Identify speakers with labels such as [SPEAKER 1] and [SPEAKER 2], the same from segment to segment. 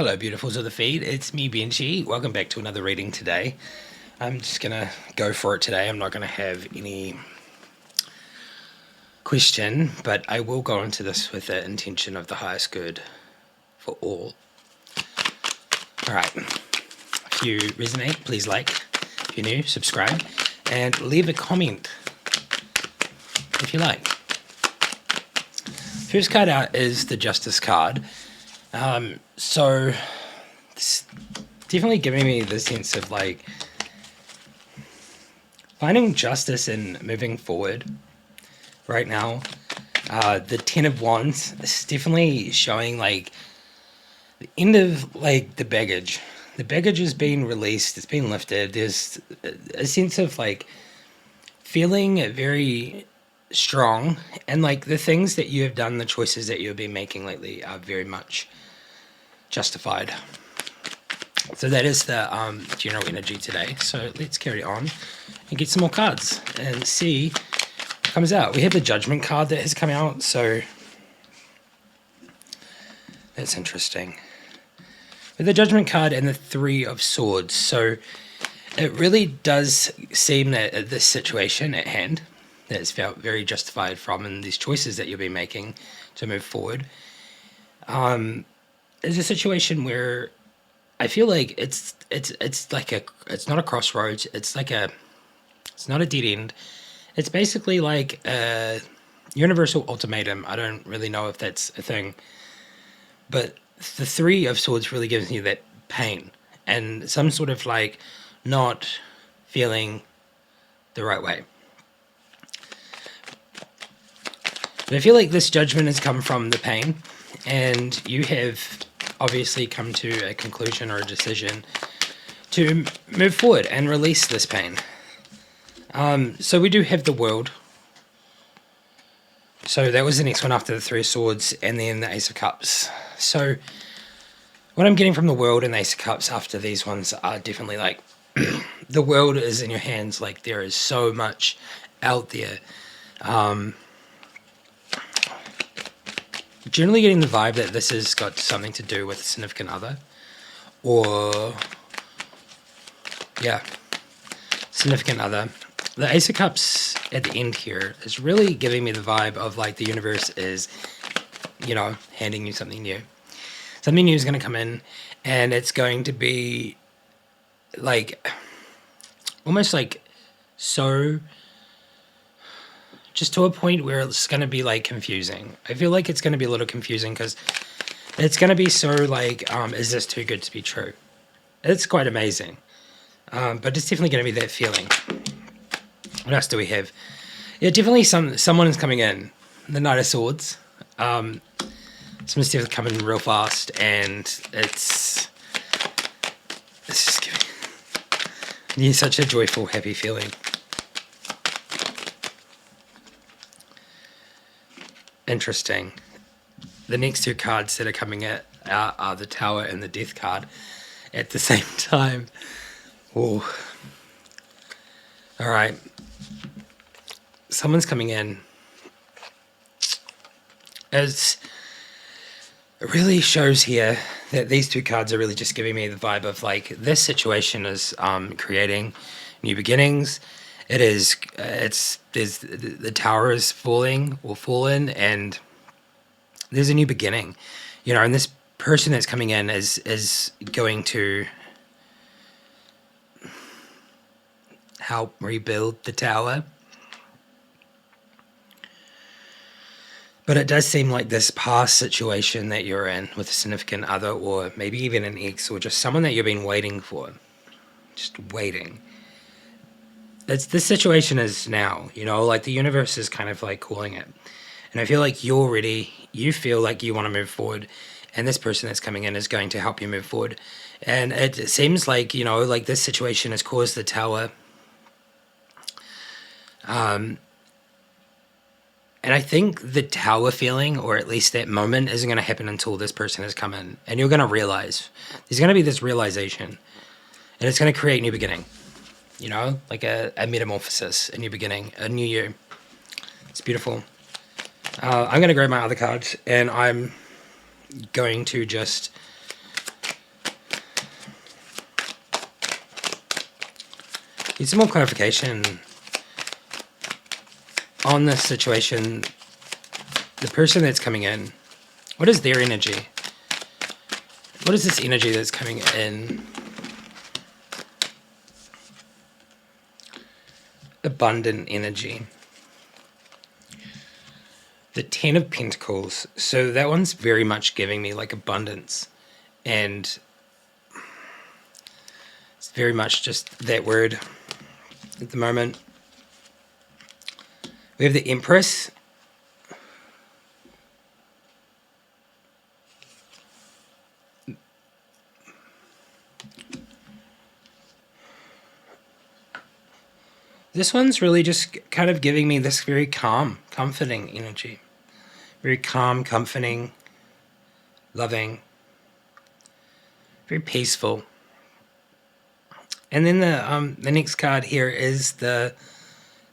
[SPEAKER 1] Hello, beautifuls of the feed. It's me, Benji. Welcome back to another reading today. I'm just going to go for it today. I'm not going to have any question, but I will go into this with the intention of the highest good for all. All right. If you resonate, please like. If you're new, subscribe. And leave a comment if you like. First card out is the Justice card. So it's definitely giving me the sense of like finding justice and moving forward right now. The Ten of Wands is definitely showing like the end of like the baggage. The baggage has been released, it's been lifted. There's a sense of like feeling very strong, and like the things that you have done, the choices that you've been making lately are very much justified. So that is the general energy today. So let's carry on and get some more cards and see what comes out. We have the Judgment card that has come out, so that's interesting. With the Judgment card and the Three of Swords, so it really does seem that this situation at hand that has felt very justified from, and these choices that you'll be making to move forward, is a situation where I feel like it's like it's not a crossroads. It's not a dead end. It's basically like a universal ultimatum. I don't really know if that's a thing, but the Three of Swords really gives you that pain and some sort of like not feeling the right way. But I feel like this judgment has come from the pain, and you have obviously come to a conclusion or a decision to move forward and release this pain. So we do have the World. So that was the next one after the Three of Swords, and then the Ace of Cups. So what I'm getting from the World and the Ace of Cups after these ones are definitely like the world is in your hands. Like there is so much out there. Generally getting the vibe that this has got something to do with a significant other, or yeah, significant other. The Ace of Cups at the end here is really giving me the vibe of like the universe is, you know, handing you something new. Something new is going to come in, and it's going to be like almost like so just to a point where it's going to be like confusing. I feel like it's going to be a little confusing because it's going to be so like, is this too good to be true? It's quite amazing. But it's definitely going to be that feeling. What else do we have? Yeah, definitely someone is coming in. The Knight of Swords. Someone's definitely coming real fast, and it's just giving you such a joyful, happy feeling. Interesting. The next two cards that are coming out are the Tower and the Death card at the same time. Oh. All right. Someone's coming in. It really shows here that these two cards are really just giving me the vibe of like this situation is creating new beginnings. There's the tower is falling or fallen, and there's a new beginning, you know, and this person that's coming in is going to help rebuild the tower. But it does seem like this past situation that you're in with a significant other, or maybe even an ex, or just someone that you've been waiting for, just waiting. This situation is now, you know, like the universe is kind of like calling it. And I feel like you're ready, you feel like you want to move forward, and this person that's coming in is going to help you move forward. And it seems like, you know, like this situation has caused the tower. And I think the tower feeling, or at least that moment, isn't going to happen until this person has come in. And you're going to realize, there's going to be this realization, and it's going to create new beginning. You know, like a metamorphosis, a new beginning, a new you. It's beautiful. I'm going to grab my other cards, and I'm going to just Get some more clarification on this situation. The person that's coming in, what is their energy? What is this energy that's coming in? Abundant energy. The 10 of Pentacles. So that one's very much giving me like abundance. And it's very much just that word at the moment. We have the Empress. This one's really just kind of giving me this very calm, comforting energy. Very calm, comforting, loving, very peaceful. And then the next card here is the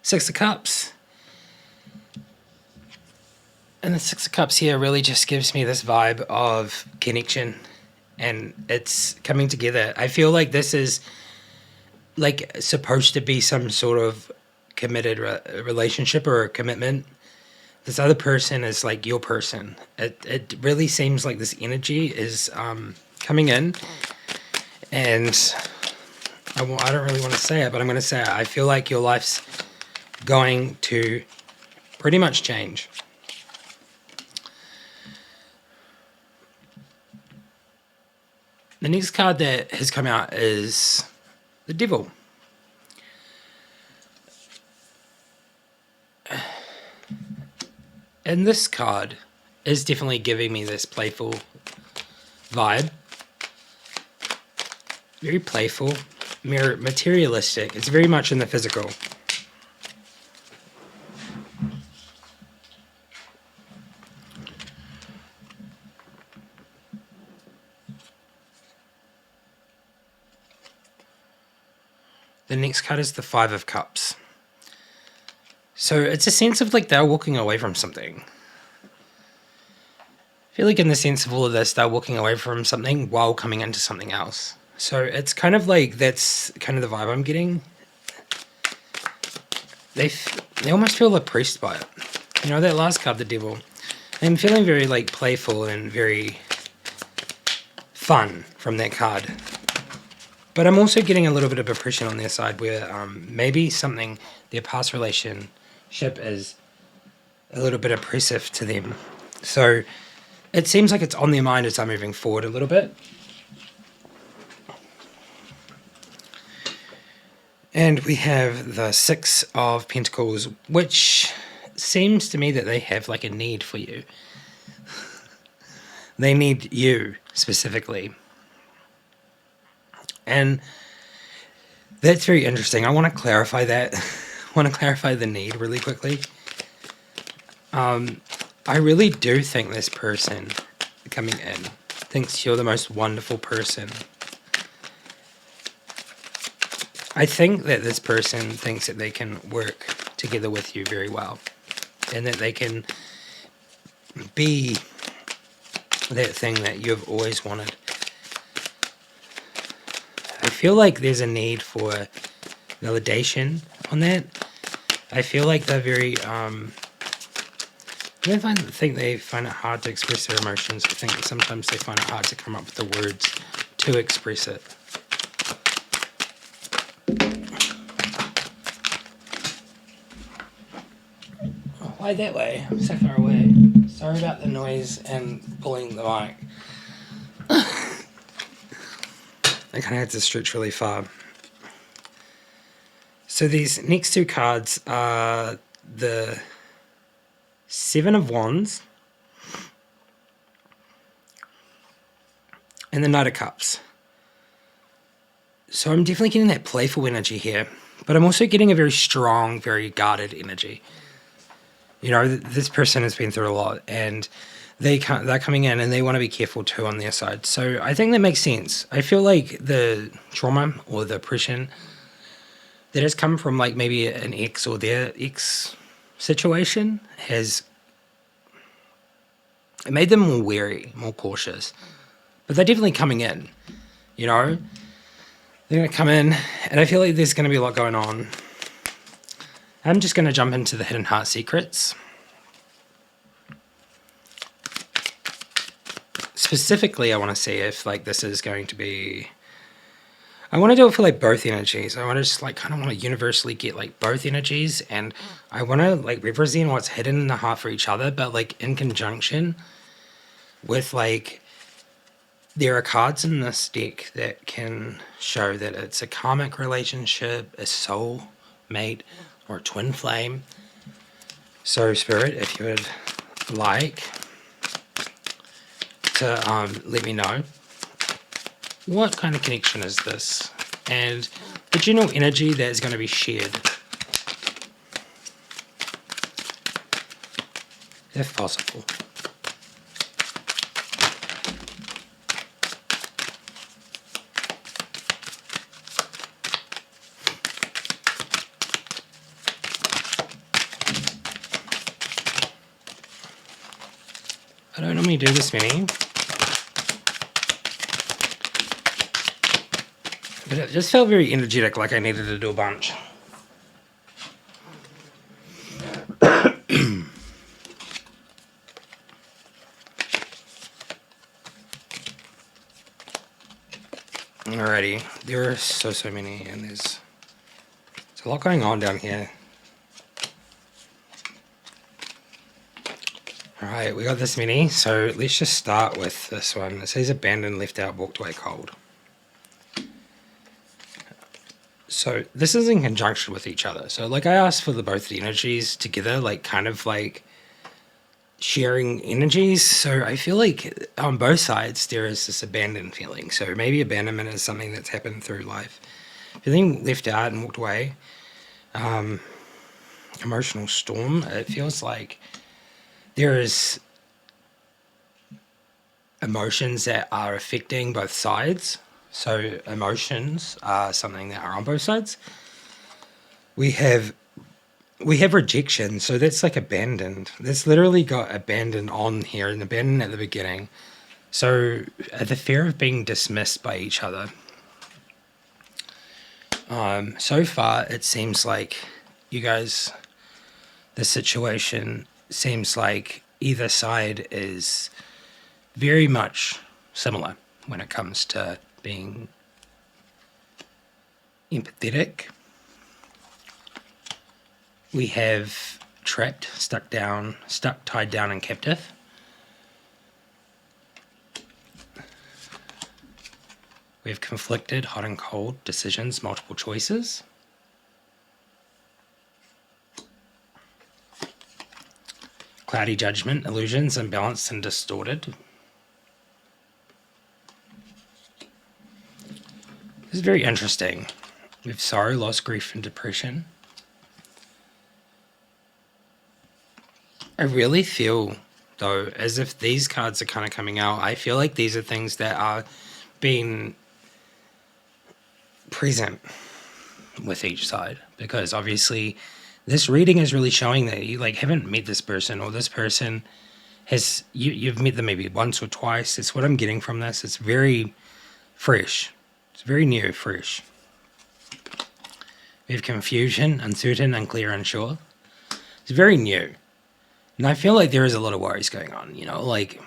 [SPEAKER 1] Six of Cups. And the Six of Cups here really just gives me this vibe of connection. And it's coming together. I feel like this is like supposed to be some sort of committed relationship or a commitment. This other person is like your person. It really seems like this energy is coming in, and I don't really want to say it, but I'm going to say it. I feel like your life's going to pretty much change. The next card that has come out is the Devil. And this card is definitely giving me this playful vibe. Very playful, materialistic. It's very much in the physical. The next card is the Five of Cups. So it's a sense of like they're walking away from something. I feel like in the sense of all of this, they're walking away from something while coming into something else. So it's kind of like that's kind of the vibe I'm getting. They almost feel oppressed by it. You know, that last card, the Devil. I'm feeling very like playful and very fun from that card. But I'm also getting a little bit of oppression on their side where maybe something, their past relationship is a little bit oppressive to them. So it seems like it's on their mind as they're moving forward a little bit. And we have the Six of Pentacles, which seems to me that they have like a need for you. They need you specifically. And that's very interesting. I want to clarify that. I want to clarify the need really quickly. I really do think this person coming in thinks you're the most wonderful person. I think that this person thinks that they can work together with you very well. And that they can be that thing that you've always wanted. I feel like there's a need for validation on that. I feel like they're very, I think they find it hard to express their emotions. I think that sometimes they find it hard to come up with the words to express it. Oh, why that way? I'm so far away. Sorry about the noise and pulling the mic. I kind of had to stretch really far. So these next two cards are the Seven of Wands and the Knight of Cups. So I'm definitely getting that playful energy here, but I'm also getting a very strong, very guarded energy. You know, this person has been through a lot, and they're coming in and they want to be careful too on their side. So I think that makes sense. I feel like the trauma or the oppression that has come from like maybe an ex or their ex situation has made them more wary, more cautious. But they're definitely coming in, you know. They're going to come in, and I feel like there's going to be a lot going on. I'm just going to jump into the hidden heart secrets. Specifically, I want to see if like this is going to be. I want to do it for like both energies. I want to just like kind of want to universally get like both energies, and I want to like represent what's hidden in the heart for each other, but like in conjunction with like there are cards in this deck that can show that it's a karmic relationship, a soul mate, or a twin flame. So, Spirit, if you would like to let me know what kind of connection is this and the general energy that is going to be shared, if possible. I don't normally do this many, but it just felt very energetic, like I needed to do a bunch. Alrighty, there are so many, and there's a lot going on down here. Alright, we got this many, so let's just start with this one. It says abandoned, left out, walked away cold. So this is in conjunction with each other. So like I asked for both the energies together, like kind of like sharing energies. So I feel like on both sides there is this abandoned feeling. So maybe abandonment is something that's happened through life. Feeling left out and walked away. Emotional storm. It feels like there is emotions that are affecting both sides. So emotions are something that are on both sides. We have rejection, so that's like abandoned. That's literally got abandoned on here and abandoned at the beginning. So the fear of being dismissed by each other. So far, it seems like you guys, the situation seems like either side is very much similar when it comes to being empathetic. We have trapped, stuck, tied down, and captive. We have conflicted, hot and cold, decisions, multiple choices. Cloudy judgment, illusions, imbalanced and distorted. This is very interesting. We have sorrow, loss, grief, and depression. I really feel, though, as if these cards are kind of coming out, I feel like these are things that are being present with each side, because obviously this reading is really showing that you like haven't met this person, or this person has you've met them maybe once or twice. It's what I'm getting from this. It's very fresh. It's very new, fresh. We have confusion, uncertain, unclear, unsure. It's very new. And I feel like there is a lot of worries going on, you know, like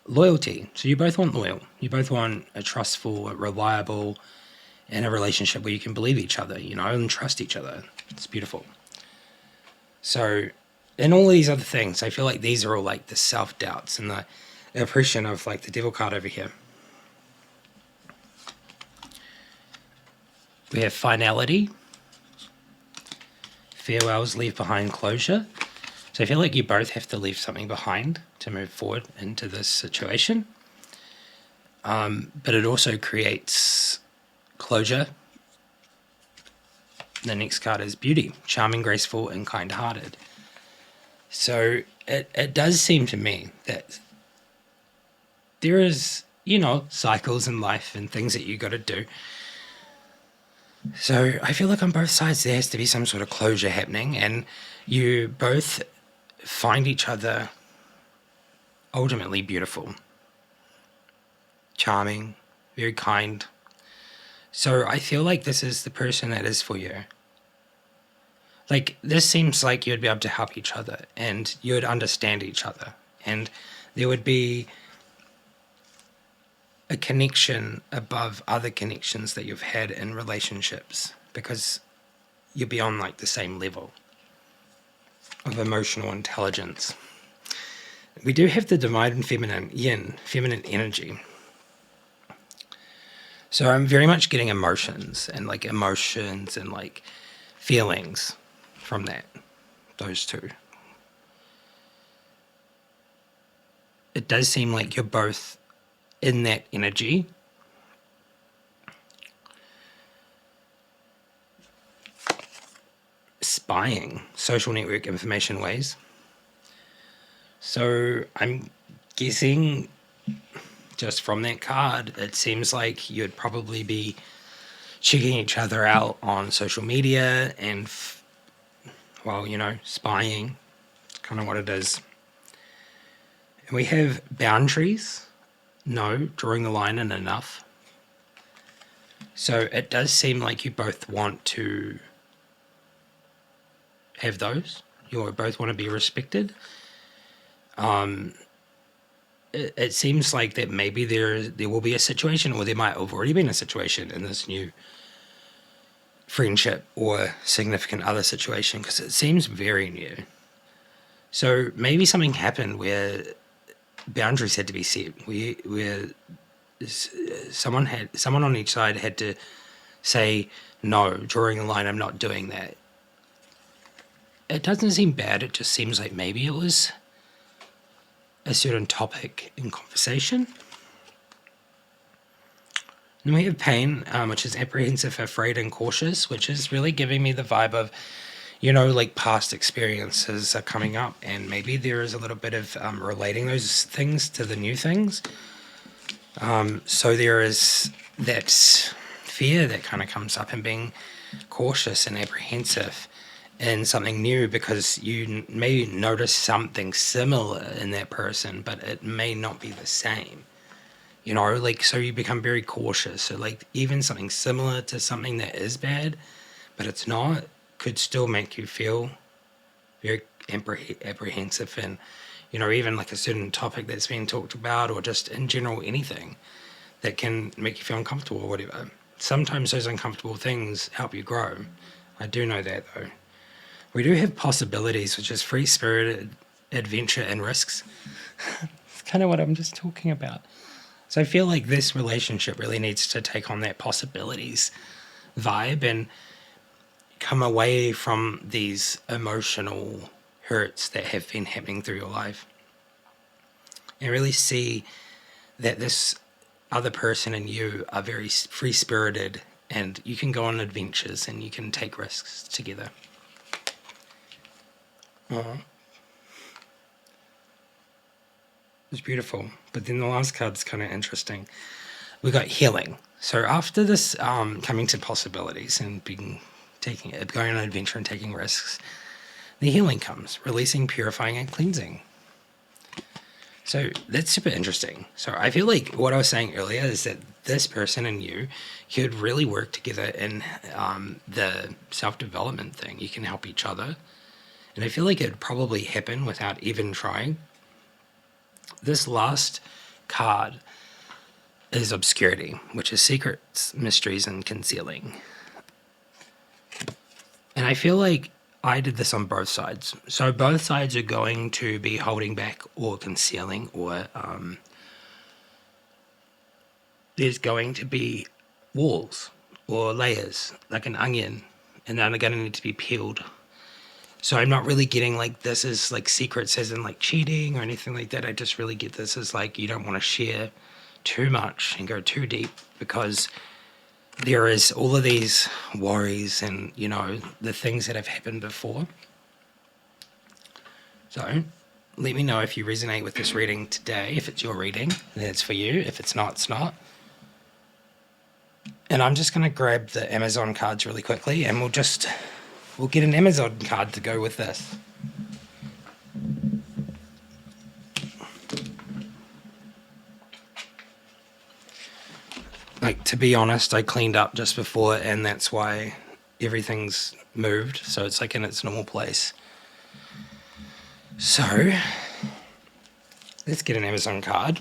[SPEAKER 1] loyalty. So you both want loyal. You both want a trustful, a reliable, and a relationship where you can believe each other, you know, and trust each other. It's beautiful. So, and all these other things, I feel like these are all like the self-doubts and the oppression of like the devil card over here. We have finality. Farewells, leave behind closure. So I feel like you both have to leave something behind to move forward into this situation. But it also creates closure. The next card is beauty, charming, graceful, and kind-hearted. So it does seem to me that there is, you know, cycles in life and things that you got to do. So I feel like on both sides there has to be some sort of closure happening, and you both find each other ultimately beautiful, charming, very kind. So I feel like this is the person that is for you. Like, this seems like you'd be able to help each other and you'd understand each other. And there would be a connection above other connections that you've had in relationships because you'd be on like the same level of emotional intelligence. We do have the divine and feminine yin, feminine energy. So I'm very much getting emotions and like feelings from those two. It does seem like you're both in that energy. Spying, social network information ways. So I'm guessing just from that card, it seems like you'd probably be checking each other out on social media and, spying. It's kind of what it is. And we have boundaries. No, drawing the line in enough. So it does seem like you both want to have those. You both want to be respected. It seems like that maybe there will be a situation, or there might have already been a situation in this new friendship or significant other situation, because it seems very new. So maybe something happened where boundaries had to be set, where someone on each side had to say, no, drawing a line, I'm not doing that. It doesn't seem bad, it just seems like maybe it was a certain topic in conversation. And we have pain, which is apprehensive, afraid, and cautious, which is really giving me the vibe of, like past experiences are coming up, and maybe there is a little bit of relating those things to the new things. So there is that fear that kind of comes up, and being cautious and apprehensive in something new, because you may notice something similar in that person, but it may not be the same. So you become very cautious. So like even something similar to something that is bad, but it's not, could still make you feel very apprehensive, and even like a certain topic that's being talked about, or just in general anything that can make you feel uncomfortable or whatever. Sometimes those uncomfortable things help you grow. I do know that though. We do have possibilities, which is free-spirited adventure and risks. It's kind of what I'm just talking about. So I feel like this relationship really needs to take on that possibilities vibe and come away from these emotional hurts that have been happening through your life, and really see that this other person and you are very free-spirited, and you can go on adventures and you can take risks together. It's beautiful. But then the last card's kind of interesting. We got healing. So after this coming to possibilities and going on an adventure and taking risks, the healing comes, releasing, purifying, and cleansing. So that's super interesting. So I feel like what I was saying earlier is that this person and you could really work together in the self-development thing. You can help each other. And I feel like it would probably happen without even trying. This last card is obscurity, which is secrets, mysteries, and concealing. And I feel like I did this on both sides. So both sides are going to be holding back or concealing, or there's going to be walls or layers, like an onion, and they're going to need to be peeled. So I'm not really getting like this is like secrets as in like cheating or anything like that. I just really get this as like you don't want to share too much and go too deep, because there is all of these worries and, the things that have happened before. So let me know if you resonate with this reading today. If it's your reading, then it's for you. If it's not, it's not. And I'm just going to grab the Amazon cards really quickly, and we'll get an Amazon card to go with this. Like, to be honest, I cleaned up just before, and that's why everything's moved. So it's like in its normal place. So let's get an Amazon card.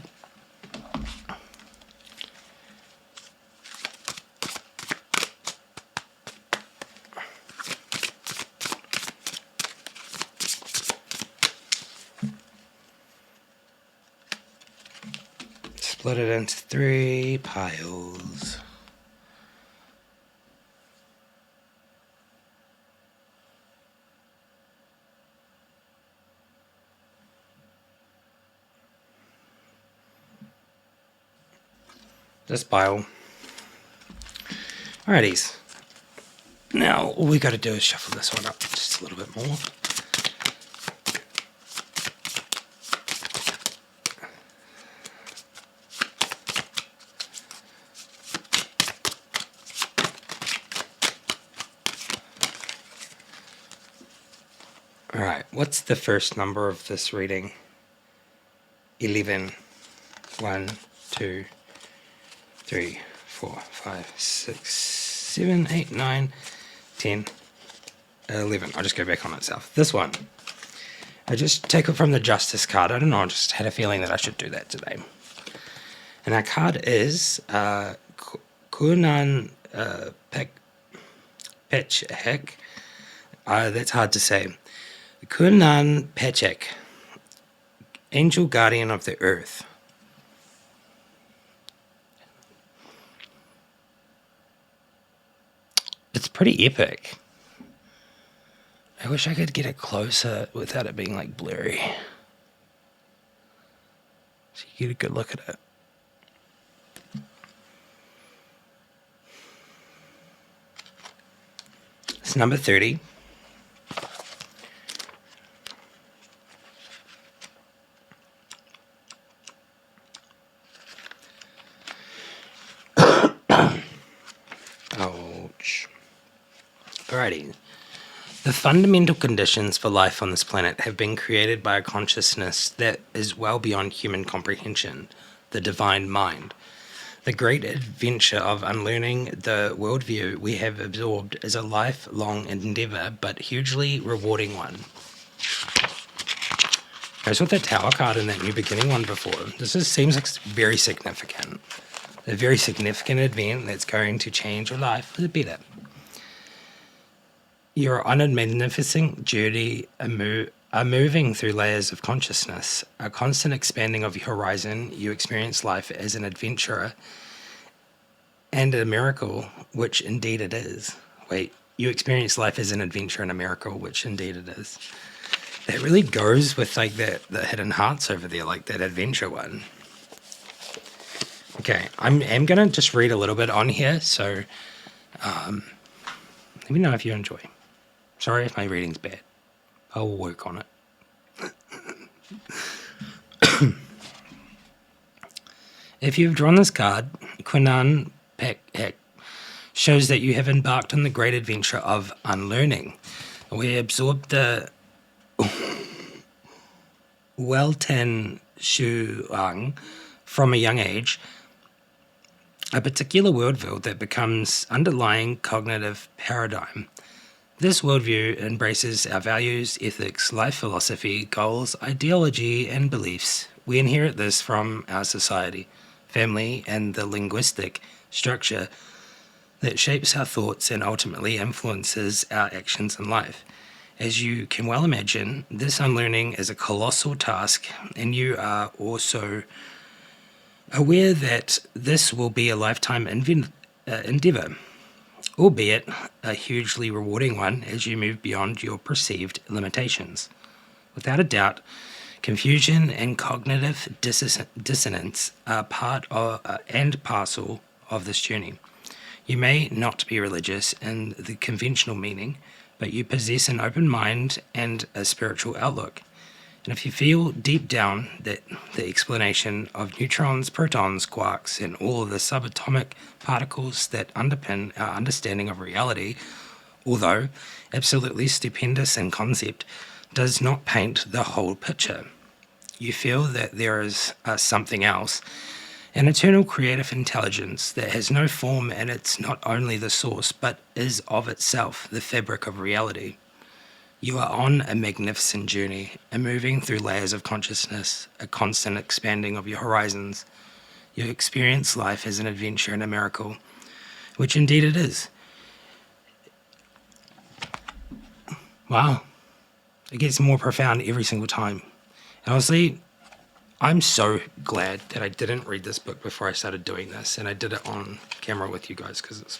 [SPEAKER 1] Split it into 3 piles. This pile. Alrighties. Now all we got to do is shuffle this one up just a little bit more. Alright, what's the first number of this reading? 11. 1, 2, 3, 4, 5, 6, 7, 8, 9, 10, 11. I'll just go back on itself. This one. I just take it from the Justice card. I don't know, I just had a feeling that I should do that today. And our card is Kunan Pechek. That's hard to say. Kunan Pechek, Angel Guardian of the Earth. It's pretty epic. I wish I could get it closer without it being like blurry, so you get a good look at it. It's number 30. Ouch. Alrighty. The fundamental conditions for life on this planet have been created by a consciousness that is well beyond human comprehension, the divine mind. The great adventure of unlearning the worldview we have absorbed is a lifelong endeavor, but hugely rewarding one. I saw that Tower card in that New Beginning one before. Seems like very significant. A very significant event that's going to change your life for the better. You're on a magnificent journey, moving through layers of consciousness, a constant expanding of your horizon. You experience life as an adventurer and a miracle, which indeed it is. Wait, you experience life as an adventure and a miracle, which indeed it is. That really goes with like the hidden hearts over there, like that adventure one. Okay, I'm going to just read a little bit on here, so let me know if you enjoy. Sorry if my reading's bad. I will work on it. If you've drawn this card, Quinan Pek shows that you have embarked on the great adventure of unlearning. We absorbed the Welten Shuang from a young age, a particular worldview that becomes underlying cognitive paradigm. This worldview embraces our values, ethics, life philosophy, goals, ideology, and beliefs. We inherit this from our society, family, and the linguistic structure that shapes our thoughts and ultimately influences our actions in life. As you can well imagine, this unlearning is a colossal task, and you are also aware that this will be a lifetime endeavor, albeit a hugely rewarding one as you move beyond your perceived limitations. Without a doubt, confusion and cognitive dissonance are part of, and parcel of this journey. You may not be religious in the conventional meaning, but you possess an open mind and a spiritual outlook. And if you feel deep down that the explanation of neutrons, protons, quarks, and all of the subatomic particles that underpin our understanding of reality, although absolutely stupendous in concept, does not paint the whole picture. You feel that there is something else, An eternal creative intelligence that has no form and it's not only the source, but is of itself the fabric of reality. You are on a magnificent journey and moving through layers of consciousness, a constant expanding of your horizons. You experience life as an adventure and a miracle, which indeed it is. Wow. It gets more profound every single time. And honestly, I'm so glad that I didn't read this book before I started doing this, and I did it on camera with you guys, because it's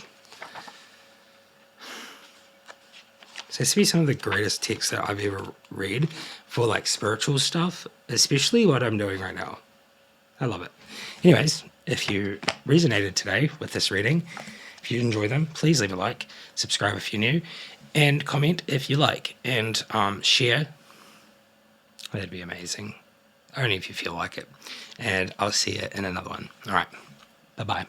[SPEAKER 1] supposed to be some of the greatest text that I've ever read for like spiritual stuff, especially what I'm doing right now. I love it. Anyways, if you resonated today with this reading, if you enjoy them, please leave a like, subscribe if you're new, and comment if you like, and share. That'd be amazing. Only if you feel like it. And I'll see you in another one. All right. Bye-bye.